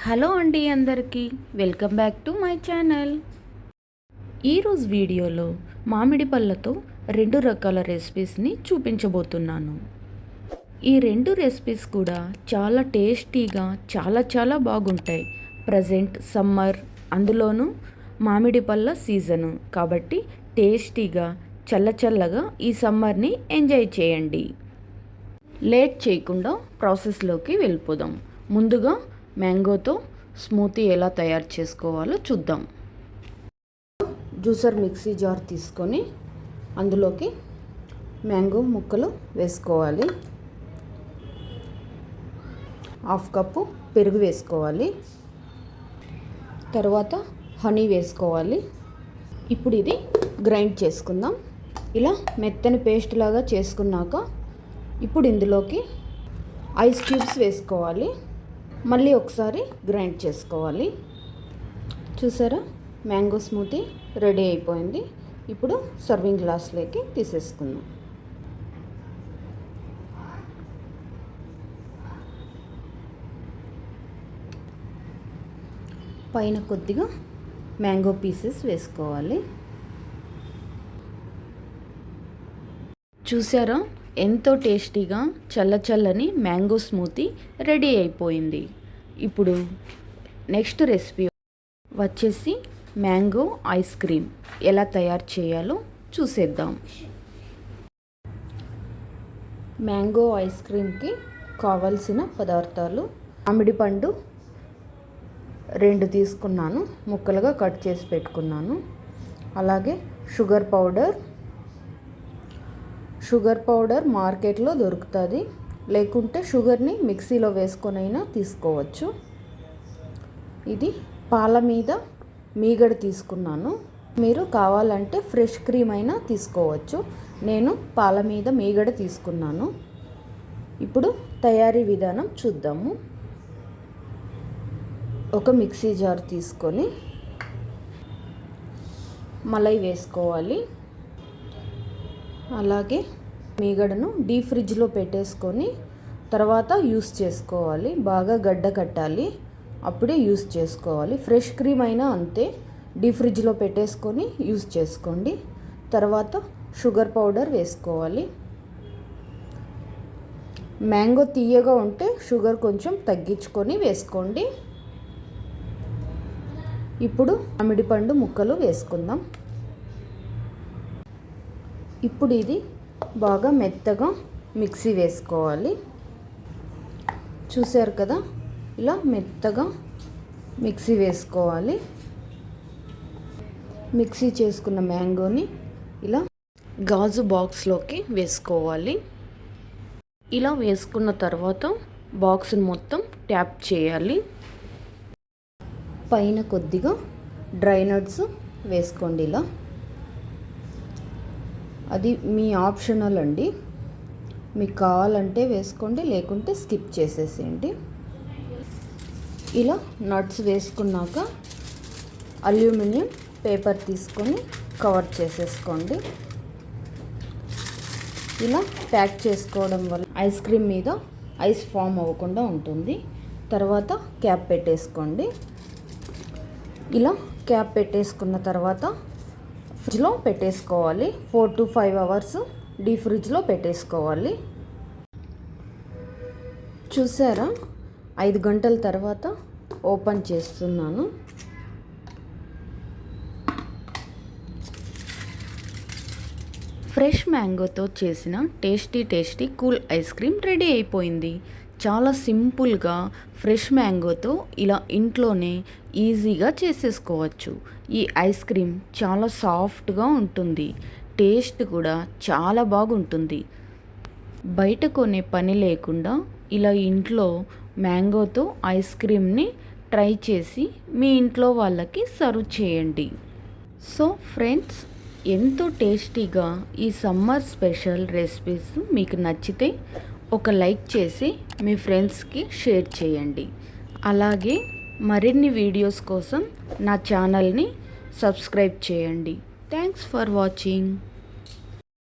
Hello అండి అందరికీ welcome back to my channel. ఈరోజు వీడియోలో మామిడి పళ్ళతో 2 రకాల రెసిపీస్ని చూపించబోతున్నాను. ఈ 2 రెసిపీస్ కూడా చాలా టేస్టీగా చాలా బాగుంటాయి. ప్రజెంట్ సమ్మర్, అందులోనూ మామిడి పళ్ళ సీజను కాబట్టి టేస్టీగా చల్లగా ఈ సమ్మర్ని ఎంజాయ్ చేయండి. లేట్ చేయకుండా ప్రాసెస్లోకి వెళ్ళిపోదాం. ముందుగా మ్యాంగోతో స్మూతీ ఎలా తయారు చేసుకోవాలో చూద్దాం. జ్యూసర్ మిక్సీ జార్ తీసుకొని అందులోకి మ్యాంగో ముక్కలు వేసుకోవాలి. 1/2 కప్పు పెరుగు వేసుకోవాలి. తర్వాత హనీ వేసుకోవాలి. ఇప్పుడు ఇది గ్రైండ్ చేసుకుందాం. ఇలా మెత్తని పేస్ట్ లాగా చేసుకున్నాక ఇప్పుడు ఇందులోకి ఐస్ క్యూబ్స్ వేసుకోవాలి. మళ్ళీ ఒకసారి గ్రైండ్ చేసుకోవాలి. చూసారా, మ్యాంగో స్మూతీ రెడీ అయిపోయింది. ఇప్పుడు సర్వింగ్ గ్లాస్లోకి తీసేసుకుందాం. పైన కొద్దిగా మ్యాంగో పీసెస్ వేసుకోవాలి. చూసారా, ఎంతో టేస్టీగా చల్లని మ్యాంగో స్మూతీ రెడీ అయిపోయింది. ఇప్పుడు నెక్స్ట్ రెసిపీ వచ్చేసి మ్యాంగో ఐస్ క్రీమ్ ఎలా తయారు చేయాలో చూసేద్దాం. మ్యాంగో ఐస్ క్రీమ్కి కావాల్సిన పదార్థాలు: మామిడి పండు 2 తీసుకున్నాను, ముక్కలుగా కట్ చేసి పెట్టుకున్నాను. అలాగే షుగర్ పౌడర్ మార్కెట్లో దొరుకుతుంది, లేకుంటే షుగర్ని మిక్సీలో వేసుకొనైనా తీసుకోవచ్చు. ఇది పాల మీద మీగడ తీసుకున్నాను. మీరు కావాలంటే ఫ్రెష్ క్రీమ్ అయినా తీసుకోవచ్చు. నేను పాల మీద మీగడ తీసుకున్నాను. ఇప్పుడు తయారీ విధానం చూద్దాము. ఒక మిక్సీ జార్ తీసుకొని మలై వేసుకోవాలి. అలాగే మీగడను డీప్ ఫ్రిడ్జ్లో పెట్టేసుకొని తర్వాత యూస్ చేసుకోవాలి. బాగా గడ్డ కట్టాలి, అప్పుడే యూస్ చేసుకోవాలి. ఫ్రెష్ క్రీమ్ అయినా అంతే, డీప్ ఫ్రిడ్జ్లో పెట్టేసుకొని యూస్ చేసుకోండి. తర్వాత షుగర్ పౌడర్ వేసుకోవాలి. మ్యాంగో తీయగా ఉంటే షుగర్ కొంచెం తగ్గించుకొని వేసుకోండి. ఇప్పుడు మామిడి పండు ముక్కలు వేసుకుందాం. ఇప్పుడు ఇది బాగా మెత్తగా మిక్సీ వేసుకోవాలి. చూసారు కదా, ఇలా మెత్తగా మిక్సీ వేసుకోవాలి. మిక్సీ చేసుకున్న మ్యాంగోని ఇలా గాజు బాక్స్లోకి వేసుకోవాలి. ఇలా వేసుకున్న తర్వాత బాక్స్ని మొత్తం ట్యాప్ చేయాలి. పైన కొద్దిగా డ్రై నట్స్ వేసుకోండి. ఇలా అది మీ ఆప్షనల్ అండి, మీకు కావాలంటే వేసుకోండి, లేకుంటే స్కిప్ చేసేసేయండి. ఇలా నట్స్ వేసుకున్నాక అల్యూమినియం పేపర్ తీసుకొని కవర్ చేసేసుకోండి. ఇలా ప్యాక్ చేసుకోవడం వల్ల ఐస్ క్రీమ్ మీద ఐస్ ఫామ్ అవ్వకుండా ఉంటుంది. తర్వాత క్యాప్ పెట్టేసుకోండి. ఇలా క్యాప్ పెట్టేసుకున్న తర్వాత ఫ్రిడ్జ్లో పెట్టేసుకోవాలి. 4 to 5 అవర్స్ డీప్ ఫ్రిడ్జ్లో పెట్టేసుకోవాలి. చూసారా, 5 గంటల తర్వాత ఓపెన్ చేస్తున్నాను. ఫ్రెష్ మ్యాంగోతో చేసిన tasty cool ice cream ready అయిపోయింది. చాలా సింపుల్గా ఫ్రెష్ మ్యాంగోతో ఇలా ఇంట్లోనే ఈజీగా చేసేసుకోవచ్చు. ఈ ఐస్ క్రీమ్ చాలా సాఫ్ట్గా ఉంటుంది, టేస్ట్ కూడా చాలా బాగుంటుంది. బయట కొనే పని లేకుండా ఇలా ఇంట్లో మ్యాంగోతో ఐస్ క్రీమ్ని ట్రై చేసి మీ ఇంట్లో వాళ్ళకి సర్వ్ చేయండి. సో ఫ్రెండ్స్, ఎంతో టేస్టీగా ఈ సమ్మర్ స్పెషల్ రెసిపీస్ మీకు నచ్చితే ఒక లైక్ చేసి మీ ఫ్రెండ్స్కి షేర్ చేయండి. అలాగే మరిన్ని వీడియోస్ కోసం నా ఛానల్ని సబ్స్క్రైబ్ చేయండి. Thanks for watching.